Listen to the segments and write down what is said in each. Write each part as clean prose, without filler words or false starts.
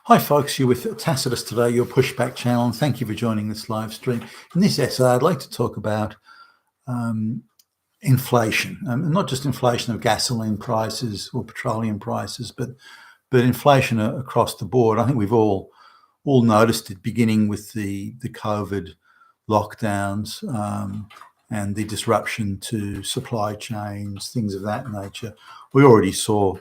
Hi folks, you're with Tacitus today, your pushback channel, and thank you for joining this live stream. In this essay, I'd like to talk about inflation, not just inflation of gasoline prices or petroleum prices, but inflation across the board. I think we've all noticed it, beginning with the COVID lockdowns and the disruption to supply chains, things of that nature. We already saw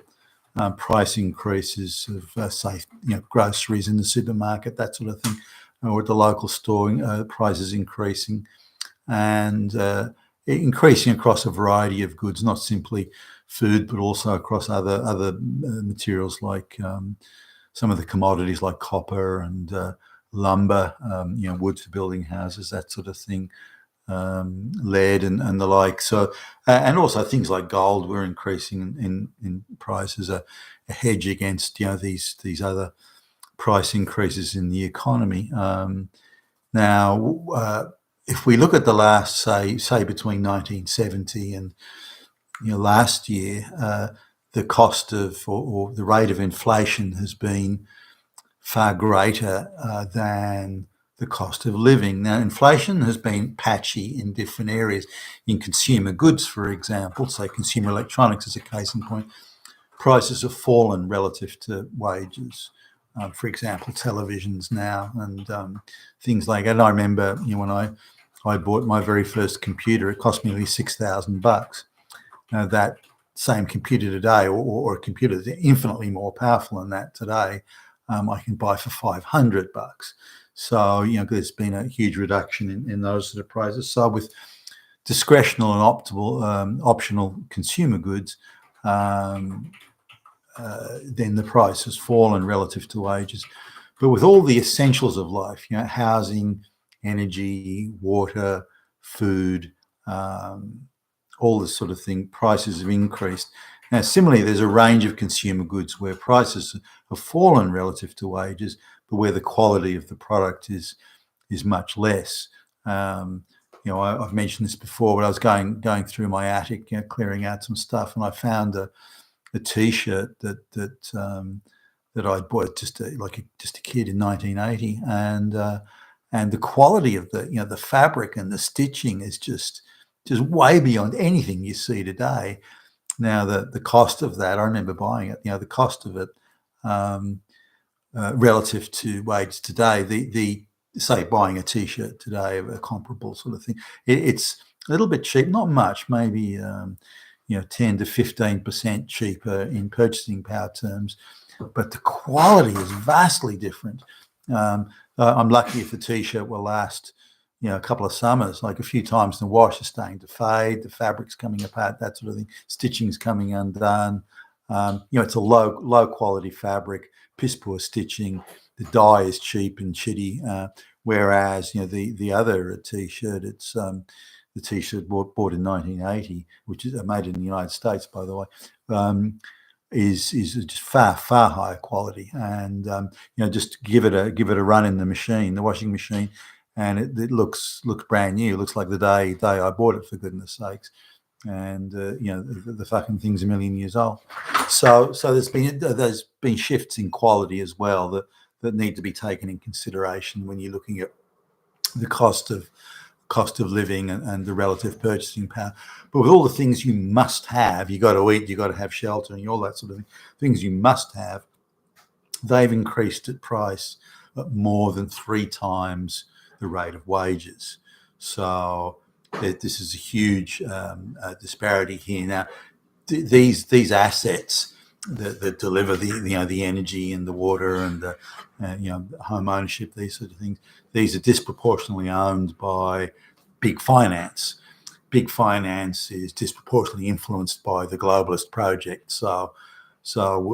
price increases of, say, groceries in the supermarket, that sort of thing, or at the local store, prices increasing and increasing across a variety of goods, not simply food, but also across other materials like some of the commodities like copper and lumber, wood for building houses, that sort of thing. Lead and the like. So, and also things like gold were increasing in price as a hedge against these other price increases in the economy. Now, if we look at the last say between 1970 and last year, the cost of or the rate of inflation has been far greater than the cost of living. Now, inflation has been patchy in different areas. In consumer goods, for example, say consumer electronics is a case in point, prices have fallen relative to wages. For example, televisions now and things like that. And I remember when I bought my very first computer, it cost me nearly $6,000. Now, that same computer today, or a computer that's infinitely more powerful than that today, I can buy for $500. So, there's been a huge reduction in those sort of prices. So with discretional and optional consumer goods, then the price has fallen relative to wages. But with all the essentials of life, housing, energy, water, food, all this sort of thing, prices have increased. Now, similarly, there's a range of consumer goods where prices have fallen relative to wages, but where the quality of the product is much less. I've mentioned this before, but I was going through my attic, clearing out some stuff, and I found a T-shirt that I bought just a kid in 1980, and the quality of the fabric and the stitching is just way beyond anything you see today. Now, the cost of that, I remember buying it, the cost of it relative to wages today, say buying a T-shirt today of a comparable sort of thing, it's a little bit cheap, not much, maybe 10 to 15% cheaper in purchasing power terms, but the quality is vastly different. I'm lucky if the T-shirt will last a couple of summers, like a few times in the wash, is starting to fade, the fabric's coming apart, that sort of thing, stitching's coming undone. It's a low quality fabric, piss poor stitching, the dye is cheap and shitty, whereas the other T-shirt, it's the T-shirt bought in 1980, which is made in the United States, by the way, is just far higher quality. And just give it a run in the washing machine, and it looks brand new. It looks like the day I bought it, for goodness sakes. And the fucking thing's a million years old. So there's been shifts in quality as well that need to be taken in consideration when you're looking at the cost of living and the relative purchasing power. But with all the things you must have, you got to eat, you got to have shelter, and all that sort of thing, things you must have, they've increased at price at more than 3 times the rate of wages. So this is a huge disparity here. Now, these assets that deliver the energy and the water and the home ownership, these sort of things, these are disproportionately owned by big finance. Big finance is disproportionately influenced by the globalist project. So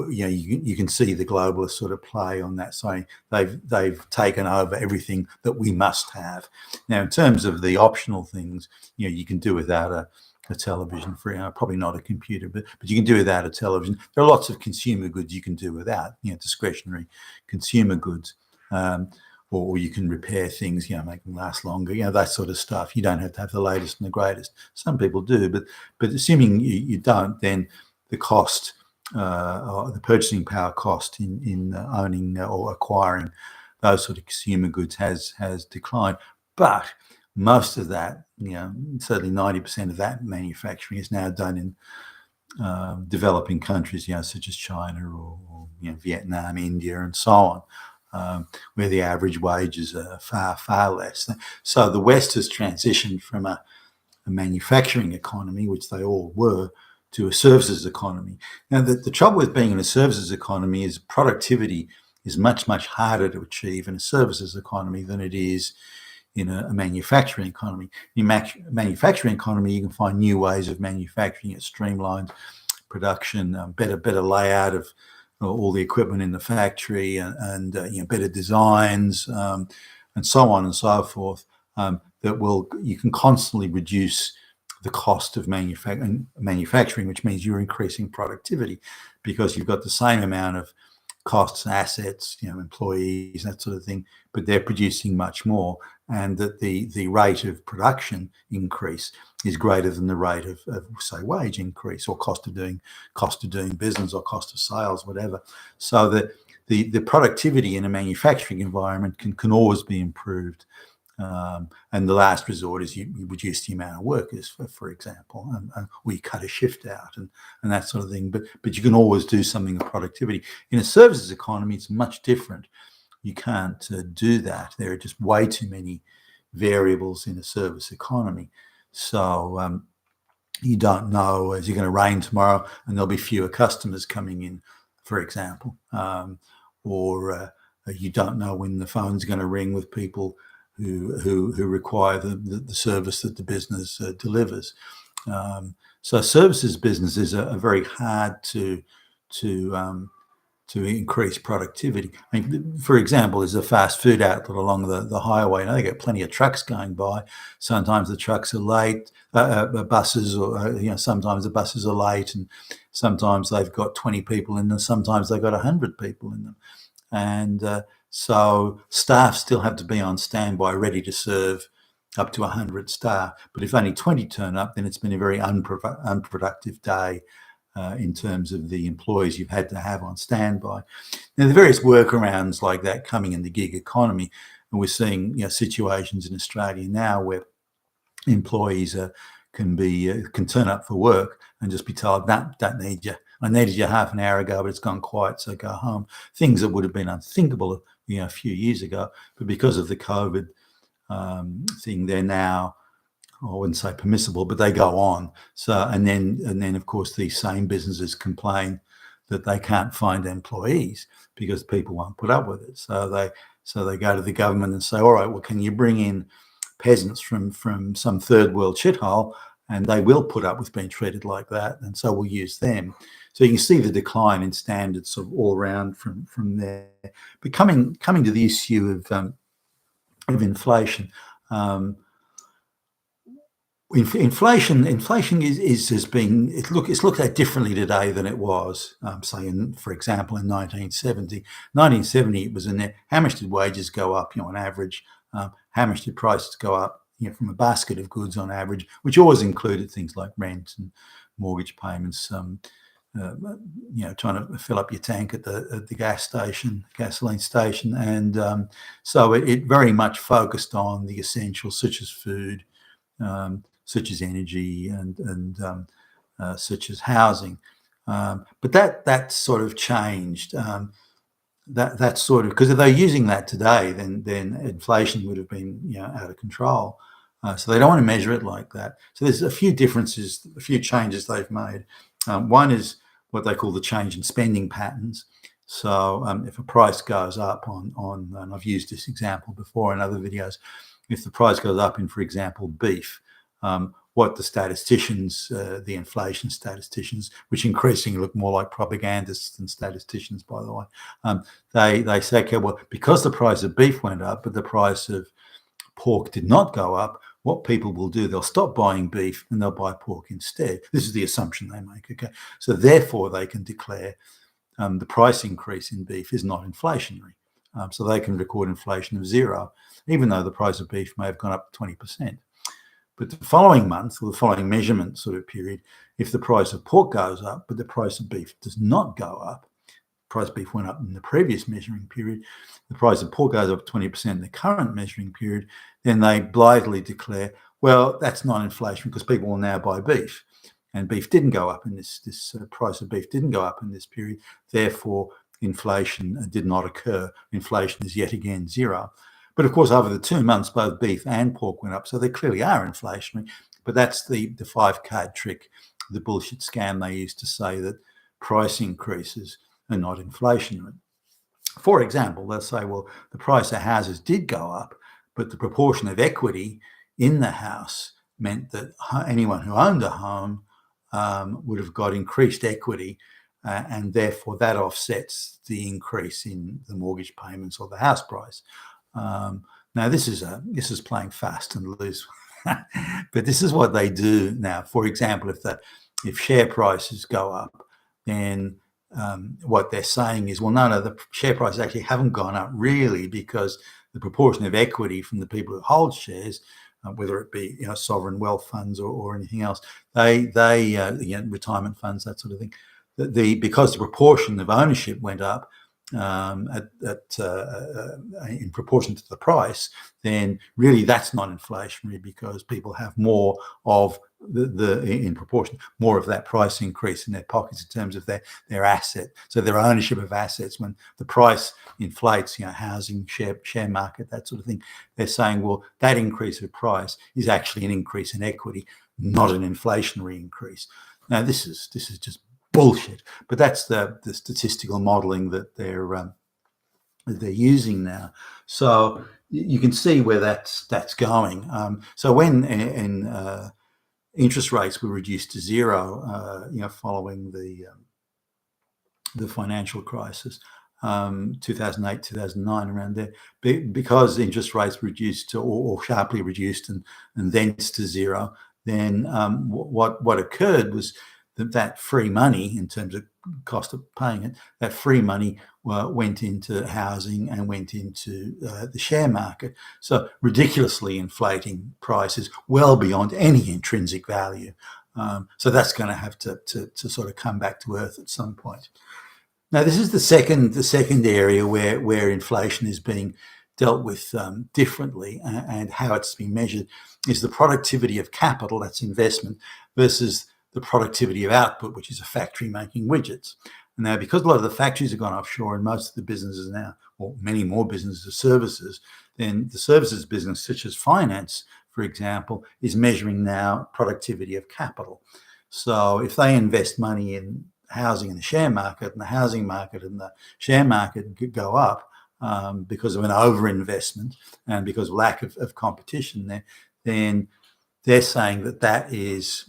you can see the globalists sort of play on that side. They've taken over everything that we must have. Now, in terms of the optional things, you can do without a television, probably not a computer, but you can do without a television. There are lots of consumer goods you can do without, discretionary consumer goods, or you can repair things, make them last longer, that sort of stuff. You don't have to have the latest and the greatest. Some people do, but assuming you don't, then the cost or the purchasing power cost in owning or acquiring those sort of consumer goods has declined. But most of that, certainly 90% of that manufacturing is now done in developing countries, such as China or Vietnam, India, and so on, where the average wages are far, far less. So the West has transitioned from a manufacturing economy, which they all were, to a services economy. Now, the trouble with being in a services economy is productivity is much, much harder to achieve in a services economy than it is in a manufacturing economy. In a manufacturing economy, you can find new ways of manufacturing it, streamlined production, better layout of all the equipment in the factory, and better designs, and so on and so forth. You can constantly reduce the cost of manufacturing, which means you're increasing productivity because you've got the same amount of costs, assets, employees, that sort of thing, but they're producing much more, and that the rate of production increase is greater than the rate of say wage increase or cost of doing business or cost of sales, whatever. So that the productivity in a manufacturing environment can always be improved. And the last resort is you reduce the amount of workers, for example, or you cut a shift out and that sort of thing. But you can always do something of productivity. In a services economy, it's much different. You can't do that. There are just way too many variables in a service economy. So you don't know, is it going to rain tomorrow and there'll be fewer customers coming in, for example, or you don't know when the phone's going to ring with people who require the service that the business delivers. So services businesses are very hard to increase productivity. I mean, for example, there's a fast food outlet along the highway. They get plenty of trucks going by. Sometimes the trucks are late, buses, or sometimes the buses are late, and sometimes they've got 20 people in them. Sometimes they've got 100 people in them, and so staff still have to be on standby, ready to serve up to 100 staff. But if only 20 turn up, then it's been a very unproductive day in terms of the employees you've had to have on standby. Now, the various workarounds like that coming in the gig economy, and we're seeing situations in Australia now where employees can turn up for work and just be told, "No, don't need you. I needed you half an hour ago, but it's gone quiet, so go home." Things that would have been unthinkable a few years ago, but because of the COVID thing, they're now, I wouldn't say permissible, but they go on. So and then of course these same businesses complain that they can't find employees because people won't put up with it. So they go to the government and say, "All right, well, can you bring in peasants from some third world shithole?" And they will put up with being treated like that, and so we'll use them. So you can see the decline in standards sort of all around from there. But coming to the issue of inflation. Inflation it's looked at differently today than it was, say, for example, in 1970. 1970, it was how much did wages go up, on average? How much did prices go up, from a basket of goods on average, which always included things like rent and mortgage payments, trying to fill up your tank at the gasoline station, and so it very much focused on the essentials such as food, such as energy, and such as housing. But that sort of changed. That sort of, because if they're using that today, then inflation would have been out of control. So they don't want to measure it like that. So there's a few differences, a few changes they've made. One is what they call the change in spending patterns. So if a price goes up on, and I've used this example before in other videos, if the price goes up in, for example, beef, what the statisticians, the inflation statisticians, which increasingly look more like propagandists than statisticians, by the way, they say, okay, well, because the price of beef went up, but the price of pork did not go up, what people will do, they'll stop buying beef and they'll buy pork instead. This is the assumption they make, okay? So therefore, they can declare the price increase in beef is not inflationary. So they can record inflation of 0, even though the price of beef may have gone up 20%. But the following month, or the following measurement sort of period, if the price of pork goes up, but the price of beef does not go up, price of beef went up in the previous measuring period, the price of pork goes up 20% in the current measuring period, then they blithely declare, well, that's not inflation because people will now buy beef. And beef didn't go up in this price of beef didn't go up in this period. Therefore, inflation did not occur. Inflation is yet again zero. But of course, over the 2 months, both beef and pork went up. So they clearly are inflationary. But that's the 5-card trick, the bullshit scam they used to say that price increases are not inflationary. For example, they'll say, well, the price of houses did go up, but the proportion of equity in the house meant that anyone who owned a home would have got increased equity, and therefore that offsets the increase in the mortgage payments or the house price. Now this is playing fast and loose, but this is what they do now. For example, if share prices go up, then what they're saying is, well, no, the share prices actually haven't gone up really because the proportion of equity from the people who hold shares, whether it be sovereign wealth funds or anything else, they retirement funds, that sort of thing, because the proportion of ownership went up in proportion to the price, then really that's not inflationary because people have more of in proportion, more of that price increase in their pockets in terms of their asset. So their ownership of assets, when the price inflates, housing, share market, that sort of thing, they're saying, well, that increase of price is actually an increase in equity, not an inflationary increase. Now, this is just bullshit, but that's the statistical modeling that they're using now. So you can see where that's going. So when interest rates were reduced to zero, following the financial crisis, 2008, 2009, around there, because interest rates reduced or sharply reduced and thence to zero, then what occurred was that free money, in terms of cost of paying it, that free money went into housing and went into the share market. So ridiculously inflating prices well beyond any intrinsic value. So that's going to have to sort of come back to earth at some point. Now, this is the second area where inflation is being dealt with differently, and how it's being measured is the productivity of capital, that's investment, versus the productivity of output, which is a factory making widgets. Now, because a lot of the factories have gone offshore and most of the businesses now, or many more businesses, are services, then the services business, such as finance, for example, is measuring now productivity of capital. So if they invest money in housing in the share market, and the housing market and the share market could go up because of an overinvestment and because of lack of competition there, then they're saying that is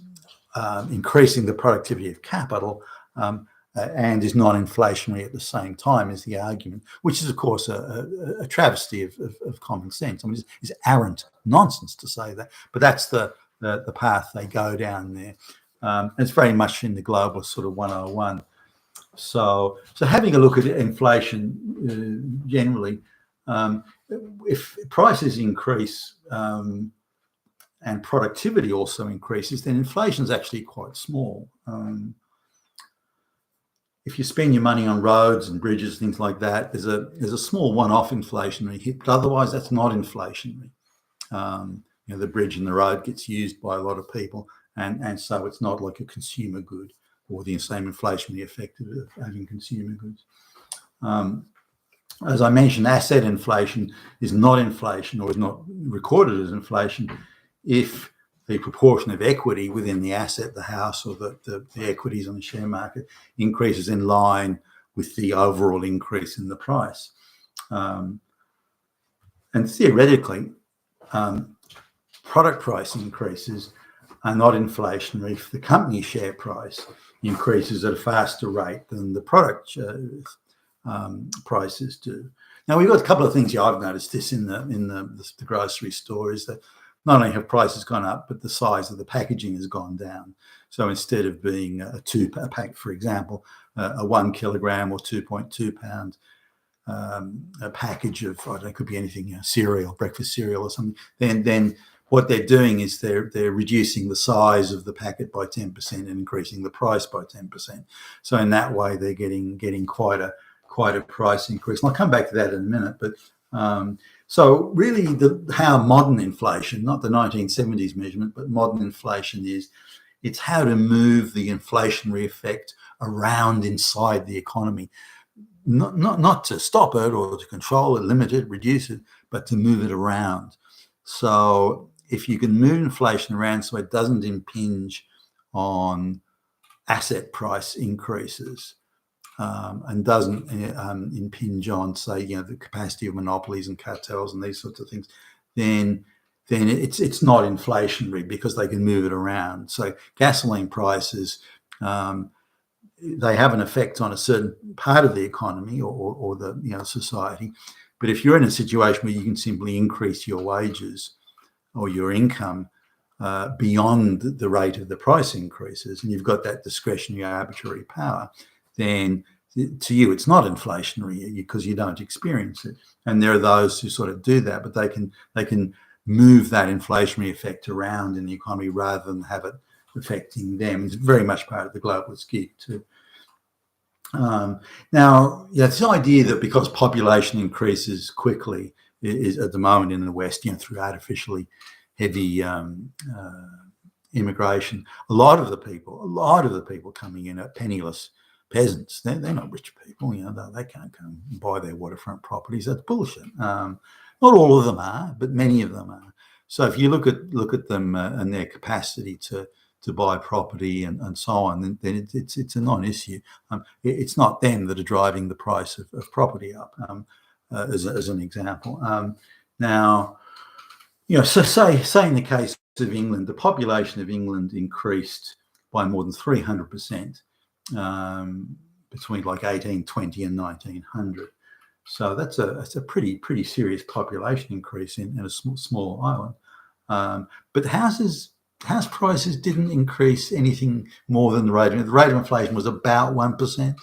increasing the productivity of capital and is not inflationary at the same time, is the argument, which is, of course, a travesty of common sense. I mean, it's arrant nonsense to say that, but that's the path they go down there. It's very much in the global sort of 101. So having a look at inflation generally, if prices increase and productivity also increases, then inflation is actually quite small. If you spend your money on roads and bridges, things like that, there's a small one-off inflationary hit, but otherwise that's not inflationary. The bridge and the road gets used by a lot of people, and so it's not like a consumer good or the same inflationary effect of having consumer goods. As I mentioned, asset inflation is not inflation, or is not recorded as inflation, if the proportion of equity within the asset, the house, or the equities on the share market increases in line with the overall increase in the price. And theoretically, product price increases are not inflationary if the company share price increases at a faster rate than the product prices do. Now, we've got a couple of things here. I've noticed this in the grocery store, is that not only have prices gone up, but the size of the packaging has gone down. So instead of being a pack, for example, a 1 kilogram or 2.2 pound a package of, I don't know, it could be anything, cereal, breakfast cereal or something, then what they're doing is they're reducing the size of the packet by 10% and increasing the price by 10%. So in that way, they're getting quite a price increase. And I'll come back to that in a minute. But so really, how modern inflation, not the 1970s measurement, but modern inflation is, it's how to move the inflationary effect around inside the economy. Not to stop it or to control it, limit it, reduce it, but to move it around. So if you can move inflation around so it doesn't impinge on asset price increases, and doesn't impinge on, say, the capacity of monopolies and cartels and these sorts of things, then it's not inflationary because they can move it around. So gasoline prices, they have an effect on a certain part of the economy or the society. But if you're in a situation where you can simply increase your wages or your income beyond the rate of the price increases, and you've got that discretionary arbitrary power, then to you it's not inflationary because you don't experience it. And there are those who sort of do that, but they can move that inflationary effect around in the economy rather than have it affecting them. It's very much part of the globalist gig too. Now, this idea that because population increases quickly is at the moment in the West, through artificially heavy immigration, a lot of the people coming in are penniless peasants. They're not rich people. They can't come and buy their waterfront properties. That's bullshit. Not all of them are, but many of them are. So if you look at them and their capacity to buy property and so on, then it's a non-issue. It's not them that are driving the price of property up, as an example. Now, so say in the case of England, the population of England increased by more than 300% between like 1820 and 1900. So that's a pretty serious population increase in a small island. But house prices didn't increase anything more than the rate of inflation was about 1%,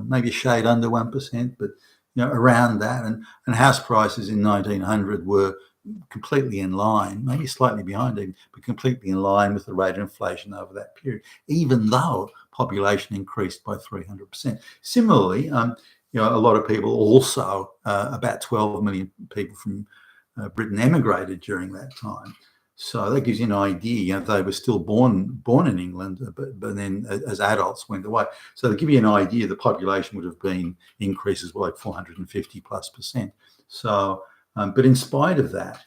maybe a shade under 1%, but around that. And house prices in 1900 were completely in line, maybe slightly behind it, but completely in line with the rate of inflation over that period, even though population increased by 300%. Similarly, a lot of people also, about 12 million people from Britain emigrated during that time. So that gives you an idea. They were still born in England, but then as adults went away. So to give you an idea, the population would have been increases like 450+%. So, but in spite of that,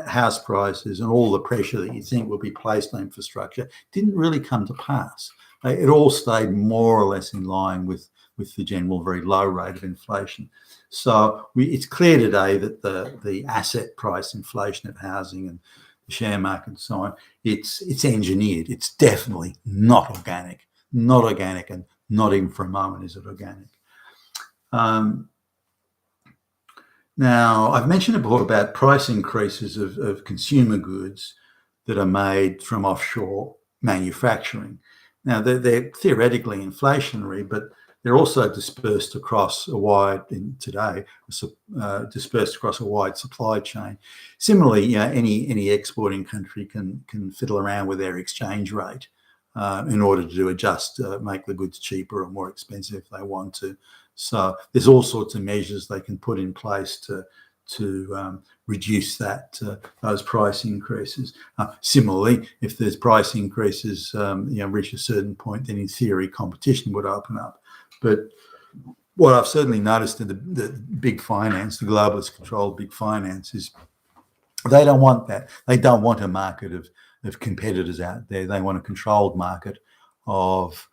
house prices and all the pressure that you think would be placed on infrastructure didn't really come to pass. It all stayed more or less in line with the general very low rate of inflation. So it's clear today that the asset price inflation of housing and the share market and so on, it's engineered. It's definitely not organic, and not even for a moment is it organic. Now, I've mentioned before about price increases of consumer goods that are made from offshore manufacturing. Now, they're theoretically inflationary, but they're also dispersed across a wide supply chain. Similarly, any exporting country can fiddle around with their exchange rate in order to adjust, make the goods cheaper or more expensive if they want to. So there's all sorts of measures they can put in place to reduce those price increases. Similarly, if there's price increases, reach a certain point, then in theory competition would open up. But what I've certainly noticed in the big finance, the globalist controlled big finance, is they don't want that. They don't want a market of competitors out there. They want a controlled market of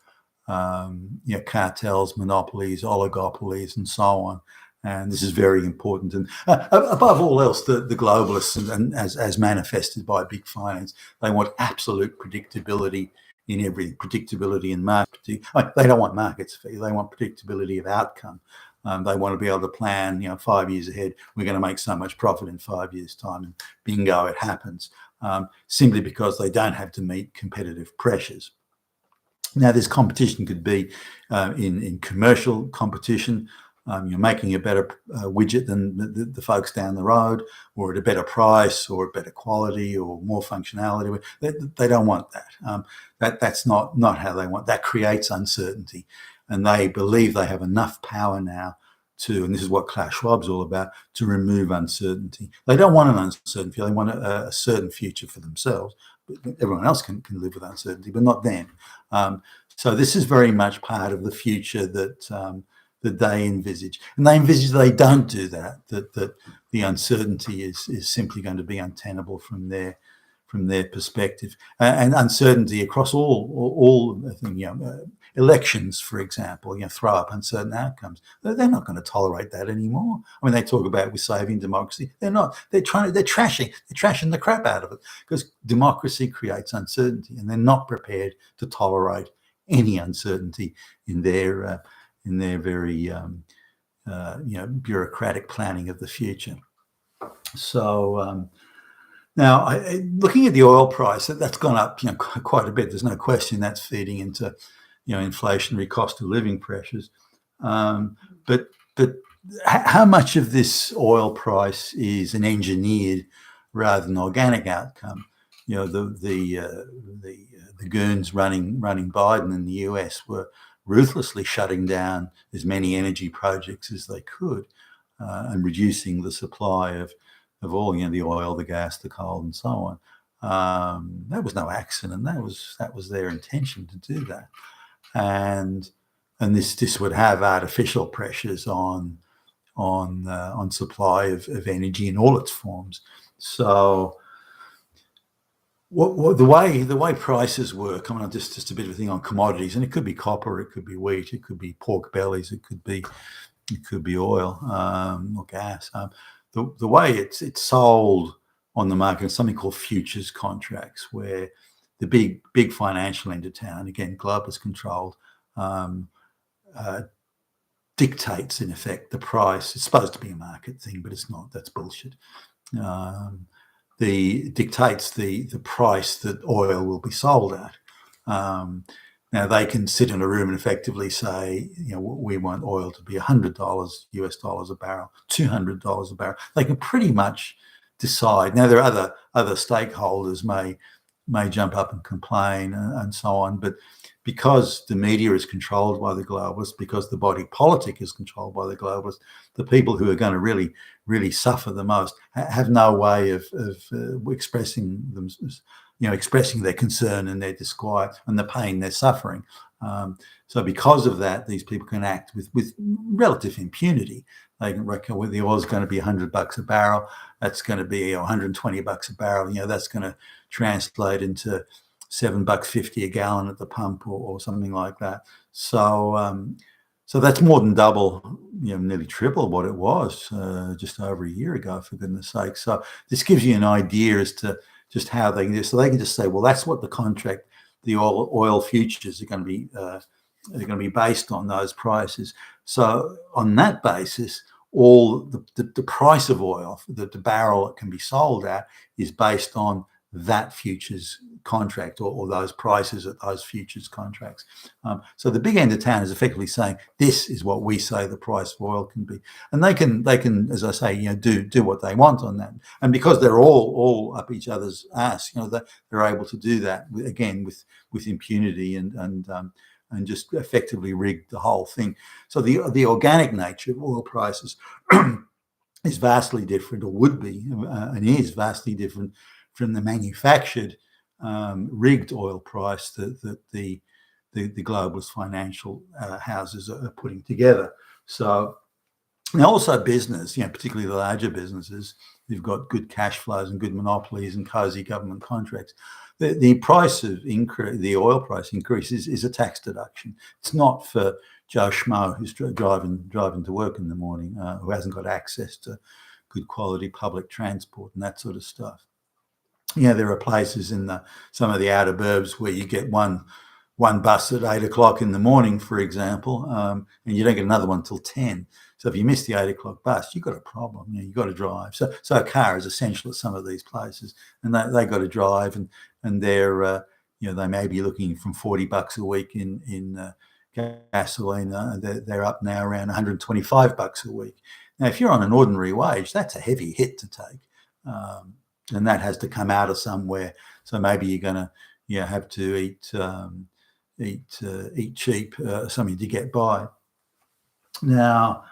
cartels, monopolies, oligopolies, and so on. And this is very important. And above all else, the globalists, and as manifested by big finance, they want absolute predictability in everything, predictability in market. They don't want markets. They want predictability of outcome. They want to be able to plan, 5 years ahead, we're going to make so much profit in 5 years' time, and bingo, it happens, simply because they don't have to meet competitive pressures. Now, this competition could be in commercial competition, you're making a better widget than the folks down the road, or at a better price, or better quality, or more functionality. They don't want that. That's not how they want. That creates uncertainty, and they believe they have enough power now to, and this is what Klaus Schwab's all about, to remove uncertainty. They don't want an uncertainty. They want a certain future for themselves. Everyone else can live with uncertainty, but not them. So this is very much part of the future that they envisage, and they envisage they don't do that. That the uncertainty is simply going to be untenable from their perspective, and uncertainty across all elections, for example, throw up uncertain outcomes. They're not going to tolerate that anymore. I mean, they talk about we're saving democracy. They're not. They're trashing the crap out of it, because democracy creates uncertainty, and they're not prepared to tolerate any uncertainty in their very bureaucratic planning of the future. So. Now, looking at the oil price, that's gone up, quite a bit. There's no question that's feeding into, inflationary cost of living pressures. But how much of this oil price is an engineered rather than organic outcome? The goons running Biden in the US were ruthlessly shutting down as many energy projects as they could, and reducing the supply of all, the oil, the gas, the coal, and so on. That was no accident. That was their intention to do that, and this would have artificial pressures on supply of energy in all its forms. So, the way prices work. I mean, just a bit of a thing on commodities, and it could be copper, it could be wheat, it could be pork bellies, it could be oil or gas. The way it's sold on the market is something called futures contracts, where the big financial end of town, again, globalist controlled, dictates in effect the price. It's supposed to be a market thing, but it's not. That's bullshit. Dictates the price that oil will be sold at. Now they can sit in a room and effectively say, we want oil to be $100 US dollars a barrel, $200 a barrel. They can pretty much decide. Now there are other stakeholders may jump up and complain and so on, but because the media is controlled by the globalists, because the body politic is controlled by the globalists, the people who are going to really suffer the most have no way of expressing them, expressing their concern and their disquiet and the pain they're suffering. So because of that, these people can act with relative impunity. They can reckon, well, the oil's going to be $100 a barrel. That's going to be $120 a barrel. That's going to translate into $7.50 a gallon at the pump, or something like that. So that's more than double, nearly triple what it was just over a year ago, for goodness sake. So this gives you an idea as to just how they can do. So they can just say, well, that's what the oil futures are going to be based on, those prices. So on that basis, all the price of oil, the barrel it can be sold at, is based on that futures contract, or those prices at those futures contracts. So the big end of town is effectively saying, this is what we say the price of oil can be, and they can, as I say, do what they want on that. And because they're all up each other's ass, they're able to do that again with impunity and just effectively rig the whole thing. So the organic nature of oil prices is vastly different, or would be, and is vastly different from the manufactured rigged oil price that the globalist financial houses are putting together. So now also business, particularly the larger businesses who've got good cash flows and good monopolies and cozy government contracts, the price of the oil price increase is a tax deduction. It's not for Joe Schmo who's driving to work in the morning, who hasn't got access to good quality public transport and that sort of stuff. There are places in some of the outer burbs where you get one bus at 8 o'clock in the morning, for example, and you don't get another one till 10. So if you miss the 8 o'clock bus, you've got a problem. You've got to drive. So a car is essential at some of these places, and they got to drive, and they're they may be looking from $40 a week in gasoline, they're up now around 125 bucks a week. Now, if you're on an ordinary wage, that's a heavy hit to take, and that has to come out of somewhere. So maybe you're going to have to eat cheap, something to get by. Now,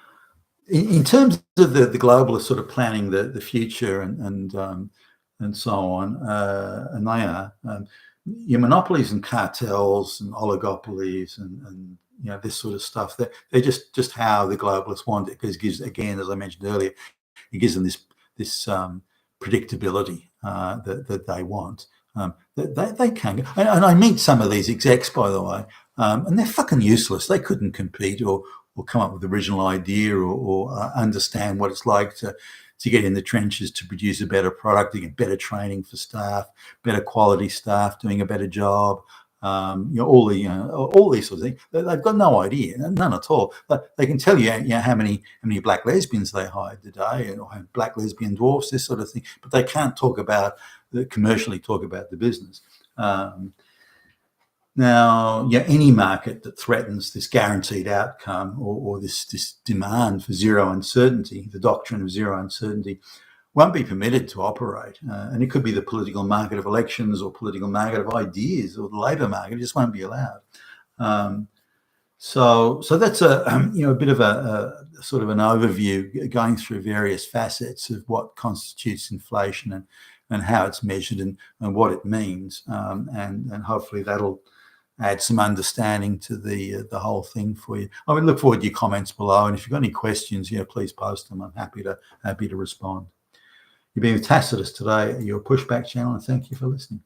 in terms of the globalists sort of planning the future and so on, and they are your monopolies and cartels and oligopolies and this sort of stuff. They're just how the globalists want it, because it gives, again, as I mentioned earlier, it gives them this predictability that they want. They can go, and I meet some of these execs, by the way, and they're fucking useless. They couldn't compete or come up with the original idea or understand what it's like to get in the trenches to produce a better product, to get better training for staff, better quality staff doing a better job. All these sorts of things. They've got no idea, none at all. But they can tell you, how many black lesbians they hired today, and black lesbian dwarfs, this sort of thing. But they can't commercially talk about the business. Now, any market that threatens this guaranteed outcome or this demand for zero uncertainty, the doctrine of zero uncertainty, won't be permitted to operate. And it could be the political market of elections or political market of ideas or the labour market. It just won't be allowed. So that's a bit of a sort of an overview going through various facets of what constitutes inflation and how it's measured and what it means. And hopefully that'll add some understanding to the whole thing for you. I would look forward to your comments below, and if you've got any questions, please post them. I'm happy to respond. You've been with Tacitus today, your Pushback channel, and thank you for listening.